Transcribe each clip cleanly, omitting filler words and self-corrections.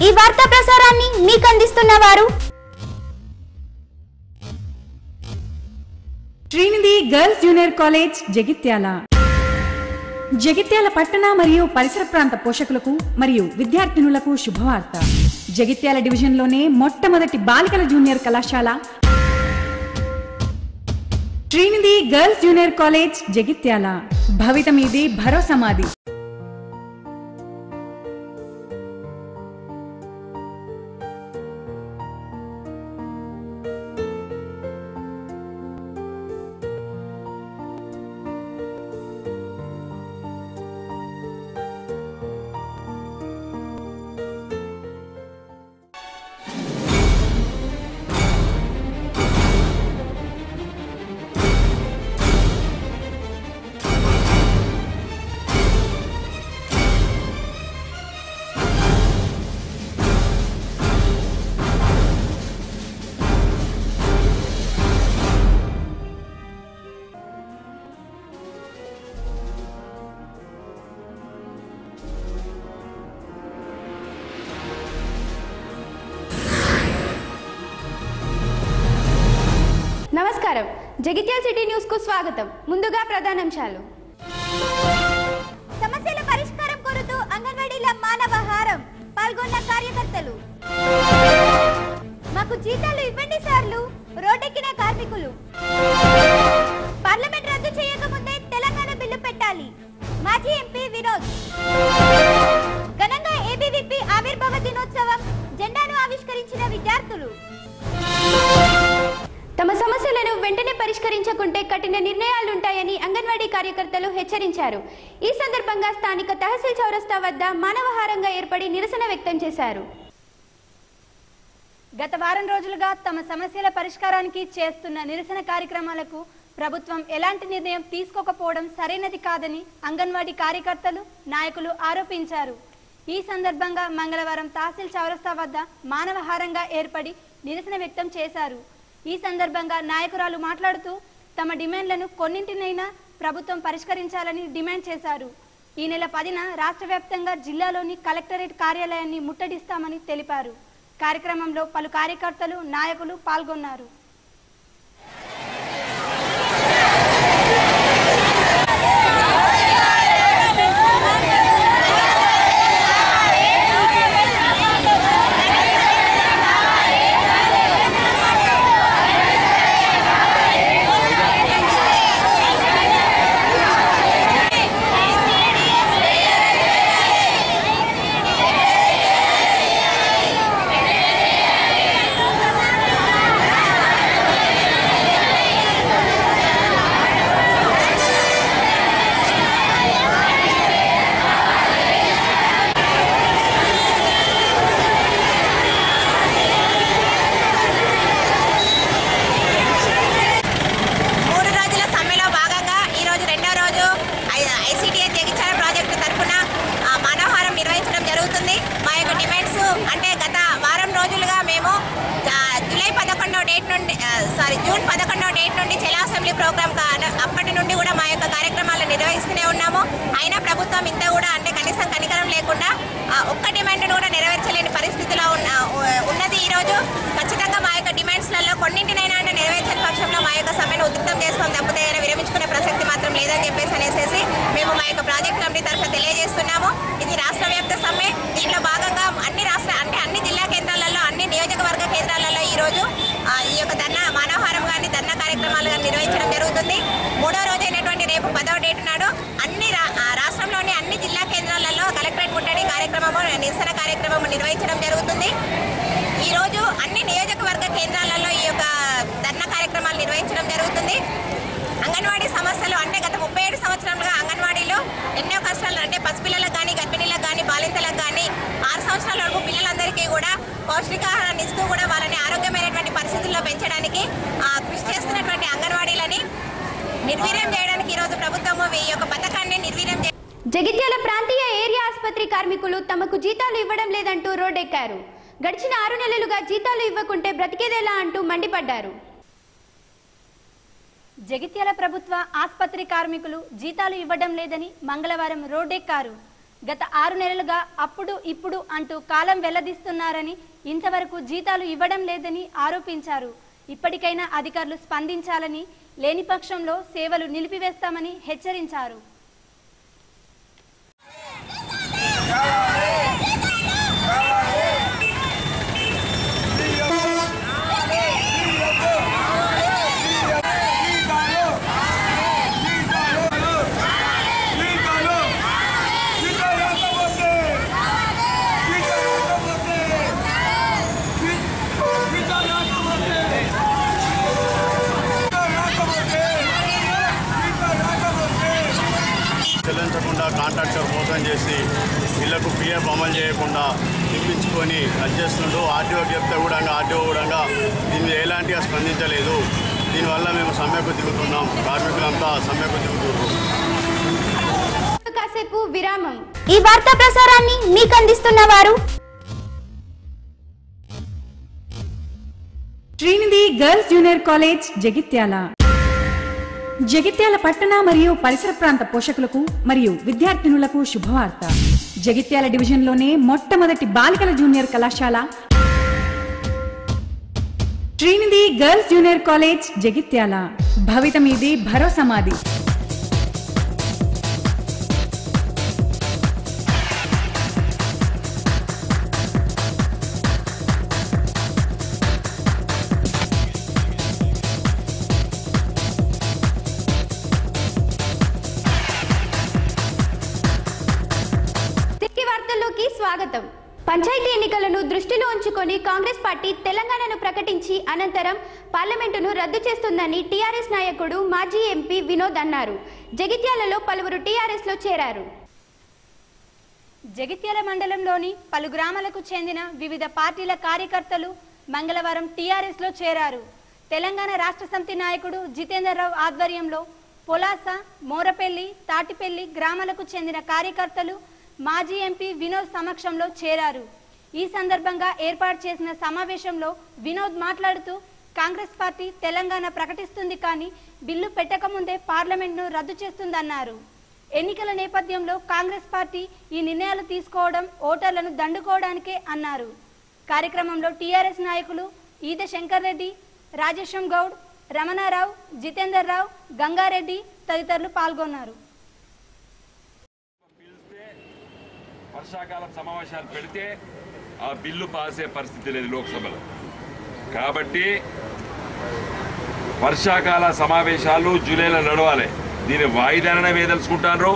ఈ వార్తా ప్రసారాన్ని మీకు అందిస్తున్నవారు Trinity girls junior college Jagtial. Jagtial పట్టణ మరియు పరిసర ప్రాంత పోషకులకు మరియు విద్యార్థినులకు శుభవార్త. జగిత్యాల డివిజన్లోనే మొట్టమొదటి బాలికల జూనియర్ కళాశాల Trinity girls junior college Jagtial. భవిత మీది భరోసా మాది. నమస్కారం. జగిత్యాల సిటీ న్యూస్ కు స్వాగతం. ముందుగా ప్రధానాంశాలు. సమస్యల పరిష్కారం కోరుతూ అంగన్వాడీల మానవహారం పాల్గొన్న కార్యకర్తలు. మాకు జీతాలు ఇవ్వండి సార్లు రోడ్డెక్కిన కార్మికులు. పార్లమెంట్ రద్దు చేయకముందే తెలంగాణ బిల్లు పెట్టాలి మాజీ ఎంపీ వినోద్. ఘనంగా ఏబీవీపీ ఆవిర్భావ దినోత్సవం జెండాను ఆవిష్కరించిన విద్యార్థులు. తమ సమస్యలను వెంటనే పరిష్కరించకుంటే కఠిన నిర్ణయాలుంటాయని అంగన్వాడీ కార్యకర్తలు హెచ్చరించారు. ఈ సందర్భంగా స్థానిక తహసీల్ చౌరస్తా వద్ద మానవహారంగా ఏర్పడి నిరసన వ్యక్తం చేశారు. గత వారం రోజులుగా తమ సమస్యల పరిష్కారానికి చేస్తున్న నిరసన కార్యక్రమాలకు ప్రభుత్వం ఎలాంటి నిర్ణయం తీసుకోకపోవడం సరైనది కాదని అంగన్వాడీ కార్యకర్తలు, నాయకులు ఆరోపించారు. ఈ సందర్భంగా మంగళవారం తహసీల్ చౌరస్తా వద్ద మానవహారంగా ఏర్పడి నిరసన వ్యక్తం చేశారు. ఈ సందర్భంగా నాయకురాలు మాట్లాడుతూ తమ డిమాండ్లను కొన్నింటినైనా ప్రభుత్వం పరిష్కరించాలని డిమాండ్ చేశారు. ఈ నెల 10న రాష్ట్ర వ్యాప్తంగా జిల్లాలోని కలెక్టరేట్ కార్యాలయాన్ని ముట్టడిస్తామని తెలిపారు. కార్యక్రమంలో పలు కార్యకర్తలు, నాయకులు పాల్గొన్నారు. జూన్ 11వ డేట్ నుండి చలో అసెంబ్లీ ప్రోగ్రామ్ అప్పటి నుండి కూడా మా యొక్క కార్యక్రమాలను నిర్వహిస్తూనే ఉన్నాము. అయినా ప్రభుత్వం ఇంత కూడా అంటే కనీసం కనికరం లేకుండా ఒక్క డిమాండ్ను కూడా నెరవేర్చలేని పరిస్థితిలో ఉన్నది. ఈరోజు ఖచ్చితంగా మా యొక్క డిమాండ్స్లలో కొన్నింటినైనా అంటే నెరవేర్చని పక్షంలో మా యొక్క సమ్మెను ఉధృతం చేస్తాం తప్పితే విరమించుకునే ప్రసక్తి మాత్రం లేదని చెప్పేసి అనేసి మేము మా యొక్క ప్రాజెక్ట్ కమిటీ తరఫున తెలియజేస్తున్నాము. ఇది రాష్ట్ర వ్యాప్త సమ్మె. దీంట్లో భాగంగా అన్ని జిల్లా కేంద్రాలలో, అన్ని నియోజకవర్గ కేంద్రాలలో ఈరోజు ఈ యొక్క మానవహారం కానీ ధర్నా కార్యక్రమాలు కానీ నిర్వహించడం జరుగుతుంది. 3వ రోజైనటువంటి రేపు 10వ డేట్ నాడు రాష్ట్రంలోని అన్ని జిల్లా కేంద్రాలలో కలెక్టరేట్ ముట్టడి కార్యక్రమము, నిరసన కార్యక్రమము నిర్వహించడం జరుగుతుంది. ఈరోజు అన్ని నియోజకవర్గ కేంద్రాలలో ఈ యొక్క ధర్నా కార్యక్రమాలు నిర్వహించడం జరుగుతుంది. అంగన్వాడీ సమస్యలు అంటే గత 37 సంవత్సరాలుగా అంగన్వాడీలో ఎన్నో కష్టాలు అంటే పసిపిల్లలకు కానీ, గర్భిణీలకు కానీ, బాలింతలకు కానీ 6 సంవత్సరాల వరకు పిల్లలందరికీ కూడా పౌష్టికాహారాన్ని ఇస్తూ కూడా వాళ్ళని ఆరోగ్యమైనటువంటి పరిస్థితుల్లో పెంచడానికి కృషి చేస్తున్నటువంటి అంగన్వాడీలని నిర్వీర్యం చేయడానికి ఈరోజు ప్రభుత్వం ఈ యొక్క పథకాన్ని నిర్వీర్యం. జగిత్యాల ప్రాంతీయ ఏరియా ఆసుపత్రి కార్మికులు తమకు జీతాలు ఇవ్వడం లేదంటూ రోడ్డెక్కారు. గడిచిన 6 నెలలుగా జీతాలు ఇవ్వకుంటే బ్రతికేదేలా అంటూ మండిపడ్డారు. జగిత్యాల ప్రభుత్వ ఆసుపత్రి కార్మికులు జీతాలు ఇవ్వడం లేదని మంగళవారం రోడ్డెక్కారు. గత 6 నెలలుగా అప్పుడు ఇప్పుడు అంటూ కాలం వెల్లదీస్తున్నారని ఇంతవరకు జీతాలు ఇవ్వడం లేదని ఆరోపించారు. ఇప్పటికైనా అధికారులు స్పందించాలని, లేని పక్షంలో సేవలు నిలిపివేస్తామని హెచ్చరించారు. చెల్లించకుండా కాంట్రాక్టర్ మోసం చేసి ఇళ్లకు పిఎఫ్ అమలు చేయకుండా తిప్పించుకొని అది చేస్తుంటూ ఆర్టీఓకి చెప్తే కూడా ఆర్టీఓ కూడా దీన్ని ఎలాంటిగా స్పందించలేదు. దీనివల్ల మేము సమ్మెకు దిగుతున్నాం. కార్మికులంతా సమ్మెకు దిగుతున్నారు. కాసేపు విరామం. ఈ వార్తా ప్రసారాన్ని మీకు అందిస్తున్న వారు Srinidhi girls junior college Jagtial. Jagtial పట్టణ మరియు పరిసర ప్రాంత పోషకులకు మరియు విద్యార్థినులకు శుభవార్త. జగిత్యాల డివిజన్లోనే మొట్టమొదటి బాలికల జూనియర్ కళాశాల Srinidhi girls junior college Jagtial. భవితమీది భరోసా మాది. స్వాగతం. పంచాయతీ ఎన్నికలను దృష్టిలో ఉంచుకొని కాంగ్రెస్ పార్టీ తెలంగాణను ప్రకటించి అనంతరం పార్లమెంటును రద్దు చేస్తుందని టీఆర్ఎస్ నాయకుడు మాజీ ఎంపీ వినోద్ అన్నారు. జగిత్యాలలో పలువురు టీఆర్ఎస్ లో చేరారు. జగిత్యాల మండలంలోని పలు గ్రామాలకు చెందిన వివిధ పార్టీల కార్యకర్తలు మంగళవారం టీఆర్ఎస్ లో చేరారు. తెలంగాణ రాష్ట్ర సమితి నాయకుడు జితేందర్ రావు ఆధ్వర్యంలో పొలాస, మోరపల్లి, తాటిపల్లి గ్రామాలకు చెందిన కార్యకర్తలు మాజీ ఎంపీ వినోద్ సమక్షంలో చేరారు. ఈ సందర్భంగా ఏర్పాటు చేసిన సమావేశంలో వినోద్ మాట్లాడుతూ కాంగ్రెస్ పార్టీ తెలంగాణ ప్రకటిస్తుంది కానీ బిల్లు పెట్టకముందే పార్లమెంట్ను రద్దు చేస్తుందన్నారు. ఎన్నికల నేపథ్యంలో కాంగ్రెస్ పార్టీ ఈ నిర్ణయాలు తీసుకోవడం ఓటర్లను దండుకోవడానికే అన్నారు. కార్యక్రమంలో టీఆర్ఎస్ నాయకులు ఈద శంకర్ రెడ్డి, రాజేశం గౌడ్, రమణారావు, జితేందర్ రావు, గంగారెడ్డి తదితరులు పాల్గొన్నారు. వర్షాకాలం సమావేశాలు పెడితే ఆ బిల్లు పాసే పరిస్థితి లేదు లోక్సభలో. కాబట్టి వర్షాకాల సమావేశాలు జూలైలో నడవాలి. దీని వాయిదాననే వేదలుచుకుంటారు,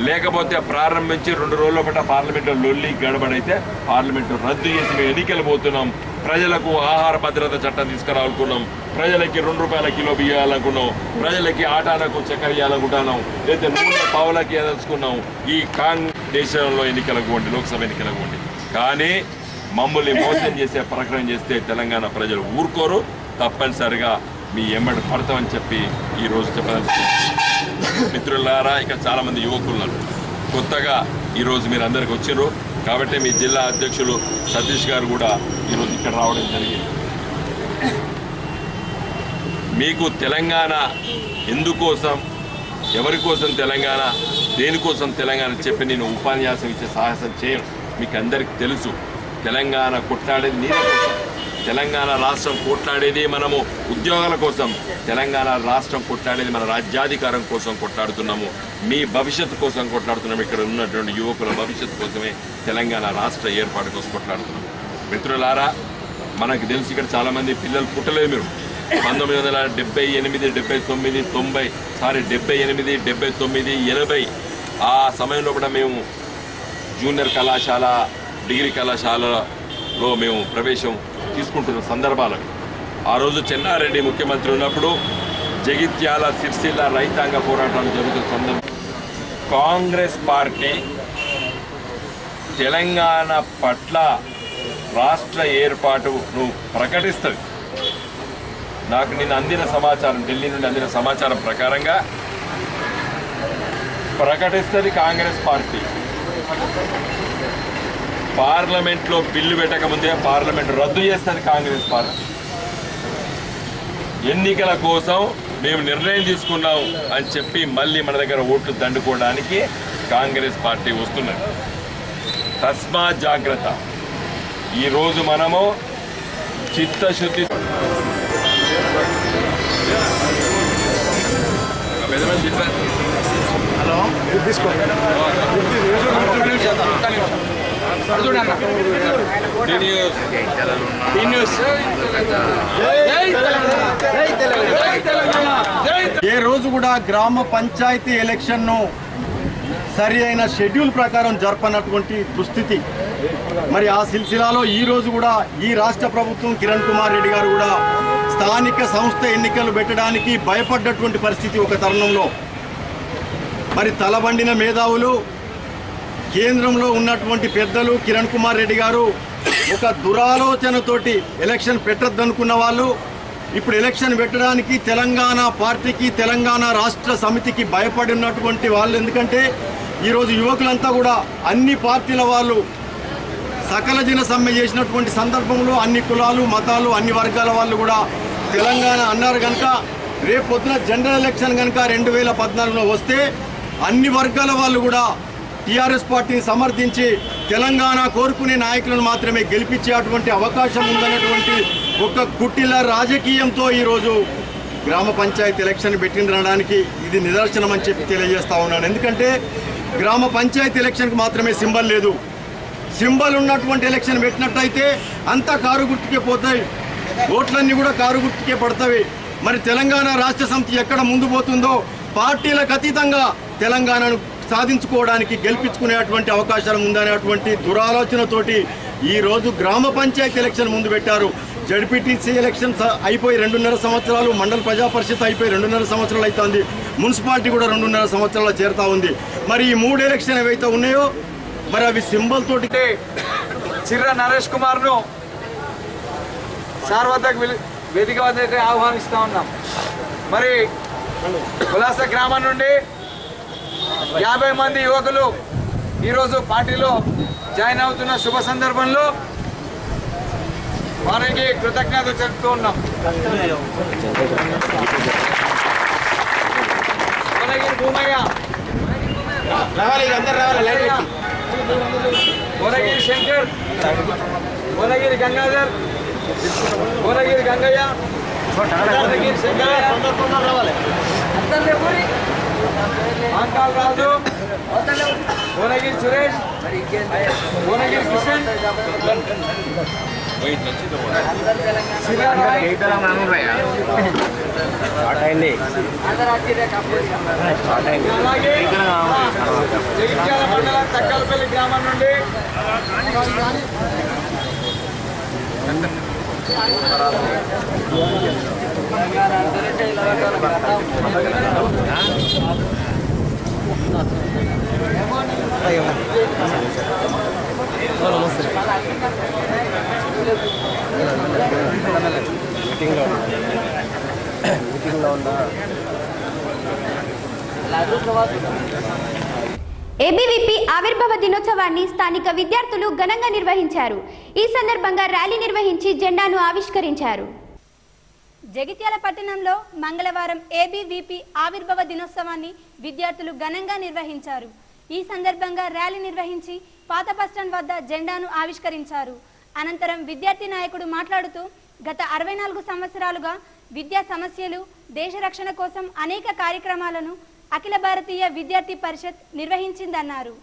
లేకపోతే ప్రారంభించి 2 రోజుల పాటు పార్లమెంట్లో లొల్లి గడబడైతే పార్లమెంటు రద్దు చేసి మేము ఎన్నికలు పోతున్నాం. ప్రజలకు ఆహార భద్రత చట్టం తీసుకురావాలనుకున్నాం, ప్రజలకి 2 రూపాయల కిలో బియ్యాలనుకున్నాం, ప్రజలకి ఆటాలకు చక్కెర ఇవ్వాలనుకుంటున్నాం, లేదా నూనె పావులకి ఇవ్వాలనుకున్నాం. ఈ దేశంలో ఎన్నికలకు వండి, లోక్సభ ఎన్నికలకు వండి. కానీ మమ్మల్ని మోసం చేసే ప్రకటన చేస్తే తెలంగాణ ప్రజలు ఊరుకోరు. తప్పనిసరిగా మీ ఎమ్మడి పడతామని చెప్పి ఈరోజు చెప్పదలుచుకున్నాం. మిత్రులారా, ఇక చాలామంది యువకులు కొత్తగా ఈరోజు మీరు అందరికి వచ్చారు కాబట్టి మీ జిల్లా అధ్యక్షులు సతీష్ గారు కూడా ఈరోజు ఇక్కడ రావడం జరిగింది. మీకు తెలంగాణ ఎందుకోసం, ఎవరి కోసం తెలంగాణ, దేనికోసం తెలంగాణ చెప్పి నేను ఉపన్యాసం ఇచ్చే సాహసం చేయను. మీకు అందరికీ తెలుసు, తెలంగాణ కొట్లాడేది నీళ్ళ కోసం, తెలంగాణ రాష్ట్రం కొట్లాడేది మనము ఉద్యోగాల కోసం, తెలంగాణ రాష్ట్రం కొట్లాడేది మన రాజ్యాధికారం కోసం కొట్లాడుతున్నాము, మీ భవిష్యత్తు కోసం కొట్లాడుతున్నాము. ఇక్కడ ఉన్నటువంటి యువకుల భవిష్యత్తు కోసమే తెలంగాణ రాష్ట్ర ఏర్పాటు కోసం కొట్లాడుతున్నాము. మిత్రులారా, మనకు తెలిసి ఇక్కడ చాలామంది పిల్లలు పుట్టలేదు. మీరు 1978, 79, 90 78, 79, 80 ఆ సమయంలో కూడా మేము జూనియర్ కళాశాల, డిగ్రీ కళాశాలలో మేము ప్రవేశం తీసుకుంటున్న సందర్భాలు. ఆ రోజు చెన్నారెడ్డి ముఖ్యమంత్రి ఉన్నప్పుడు జగిత్యాల, సిరిసిల్ల రైతాంగ పోరాటాలు జరుగుతున్న సందర్భం కాంగ్రెస్ పార్టీ తెలంగాణ పట్ల రాష్ట్ర ఏర్పాటును ప్రకటిస్తుంది. నాకు నిన్న అందిన సమాచారం, ఢిల్లీ నుండి అందిన సమాచారం ప్రకారంగా ప్రకటిస్తుంది కాంగ్రెస్ పార్టీ. పార్లమెంట్లో బిల్లు పెట్టకముందే పార్లమెంట్ రద్దు చేస్తుంది కాంగ్రెస్ పార్టీ. ఎన్నికల కోసం మేము నిర్ణయం తీసుకున్నాం అని చెప్పి మళ్ళీ మన దగ్గర ఓట్లు దండుకోవడానికి కాంగ్రెస్ పార్టీ వస్తున్నది. తస్మా జాగ్రత్త. ఈరోజు మనము చిత్తశుద్ధి ఏ రోజు కూడా గ్రామ పంచాయతీ ఎలక్షన్ను సరి అయిన షెడ్యూల్ ప్రకారం జరపనటువంటి దుస్థితి. మరి ఆ సిల్సిలాలో ఈ రోజు కూడా ఈ రాష్ట్ర ప్రభుత్వం కిరణ్ కుమార్ రెడ్డి గారు కూడా స్థానిక సంస్థ ఎన్నికలు పెట్టడానికి భయపడ్డటువంటి పరిస్థితి ఒక తరుణంలో. మరి తలబండిన మేధావులు, కేంద్రంలో ఉన్నటువంటి పెద్దలు, కిరణ్ కుమార్ రెడ్డి గారు ఒక దురాలోచనతోటి ఎలక్షన్ పెట్టద్దనుకున్న వాళ్ళు ఇప్పుడు ఎలక్షన్ పెట్టడానికి తెలంగాణ పార్టీకి, తెలంగాణ రాష్ట్ర సమితికి భయపడి ఉన్నటువంటి వాళ్ళు. ఎందుకంటే ఈరోజు యువకులంతా కూడా అన్ని పార్టీల వాళ్ళు సకల జన సమ్మె చేసినటువంటి సందర్భంలో అన్ని కులాలు, మతాలు, అన్ని వర్గాల వాళ్ళు కూడా తెలంగాణ అన్నారు కనుక రేపు పొద్దున జనరల్ ఎలక్షన్ కనుక 2014లో వస్తే అన్ని వర్గాల వాళ్ళు కూడా టీఆర్ఎస్ పార్టీని సమర్థించి తెలంగాణ కోరుకునే నాయకులను మాత్రమే గెలిపించేటువంటి అవకాశం ఉందన్నటువంటి ఒక కుటిల రాజకీయంతో ఈరోజు గ్రామ పంచాయతీ ఎలక్షన్ పెట్టిందనడానికి ఇది నిదర్శనం అని చెప్పి తెలియజేస్తా ఉన్నాను. ఎందుకంటే గ్రామ పంచాయతీ ఎలక్షన్కి మాత్రమే సింబల్ లేదు. సింబల్ ఉన్నటువంటి ఎలక్షన్ పెట్టినట్టయితే అంతా కారు గుర్తుకే పోతాయి, ఓట్లన్నీ కూడా కారు గుర్తుకే పడతాయి. మరి తెలంగాణ రాష్ట్ర సమితి ఎక్కడ ముందు పోతుందో పార్టీలకు అతీతంగా తెలంగాణను సాధించుకోవడానికి, గెలిపించుకునేటువంటి అవకాశాలు ఉందనేటువంటి దురాలోచనతోటి ఈరోజు గ్రామ పంచాయతీ ఎలక్షన్ ముందు పెట్టారు. జడ్పీటీసీ ఎలక్షన్ అయిపోయి 2.5 సంవత్సరాలు, మండల ప్రజా పరిషత్ అయిపోయి 2.5 సంవత్సరాలు అవుతుంది, మున్సిపాలిటీ కూడా 2.5 సంవత్సరాలు చేరుతా ఉంది. మరి ఈ 3 ఎలక్షన్ ఏవైతే ఉన్నాయో మరి అవి సింబల్ తోటి చిర్ర నరేష్ కుమార్ను సార్వత్రిక వేదిక వద్దకు ఆహ్వానిస్తూ ఉన్నాం. మరి కులాస గ్రామం నుండి 50 మంది యువకులు ఈరోజు పార్టీలో జాయిన్ అవుతున్న శుభ సందర్భంలో వారికి కృతజ్ఞతలు తెలుపుతూ ఉన్నాం. భూమయ్య, భువనగిరి శంకర్, భువనగిరి గంగాధర్, భువనగిరి గంగయ్య, భువనగిరి శంకరయ్య, అంకాల్ రాజు, భువనగిరి సురేష్, భువనగిరి కిషన్, అలాగే జగిత్యాల మండలం తక్కలపల్లి గ్రామం నుండి ఏబీవీపీ ఆవిర్భావ దినోత్సవాన్ని స్థానిక విద్యార్థులు ఘనంగా నిర్వహించారు. ఈ సందర్భంగా ర్యాలీ నిర్వహించి జెండాను ఆవిష్కరించారు. జగిత్యాల పట్టణంలో మంగళవారం ఏబీవీపీ ఆవిర్భావ దినోత్సవాన్ని విద్యార్థులు ఘనంగా నిర్వహించారు. ఈ సందర్భంగా ర్యాలీ నిర్వహించి పాత బస్టాండ్ వద్ద జెండాను ఆవిష్కరించారు. అనంతరం విద్యార్థి నాయకుడు మాట్లాడుతూ గత 64 సంవత్సరాలుగా విద్యా సమస్యలు, దేశ రక్షణ కోసం అనేక కార్యక్రమాలను అఖిల భారతీయ విద్యార్థి పరిషత్ నిర్వహించిందన్నారు.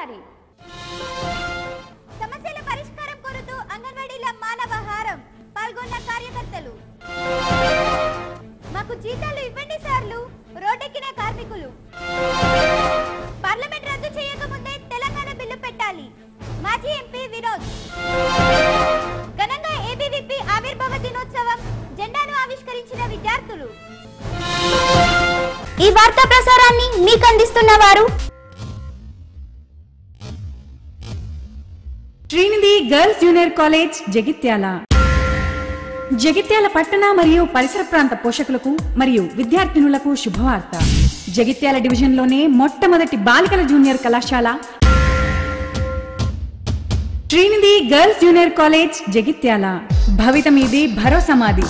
జారీ. సమస్యల పరిష్కారం కోరుతూ అంగన్వాడీల మానవహారం పాల్గొన్న కార్యకర్తలు. మాకు జీతాలు ఇవ్వండి సార్లు రోడ్డెక్కిన కార్మికులు. పార్లమెంట్ రద్దు చేయకముందే తెలంగాణ బిల్లు పెట్టాలి మాజీ ఎంపీ వినోద్. ఘనంగా ఏబీవీపీ ఆవిర్భావ దినోత్సవం జెండాను ఆవిష్కరించిన విద్యార్థులు. ఈ వార్తా ప్రసారాన్ని మీకు అందిస్తున్న వారు Trinity girls junior college Jagtial. Jagtial పట్టణ మరియు పరిసర ప్రాంత పోషకులకు మరియు విద్యార్థినులకు శుభవార్త. జగిత్యాల డివిజన్లోనే మొట్టమొదటి బాలికల జూనియర్ కళాశాల Trinity girls junior college Jagtial. భవిత మీది భరోసా మాది.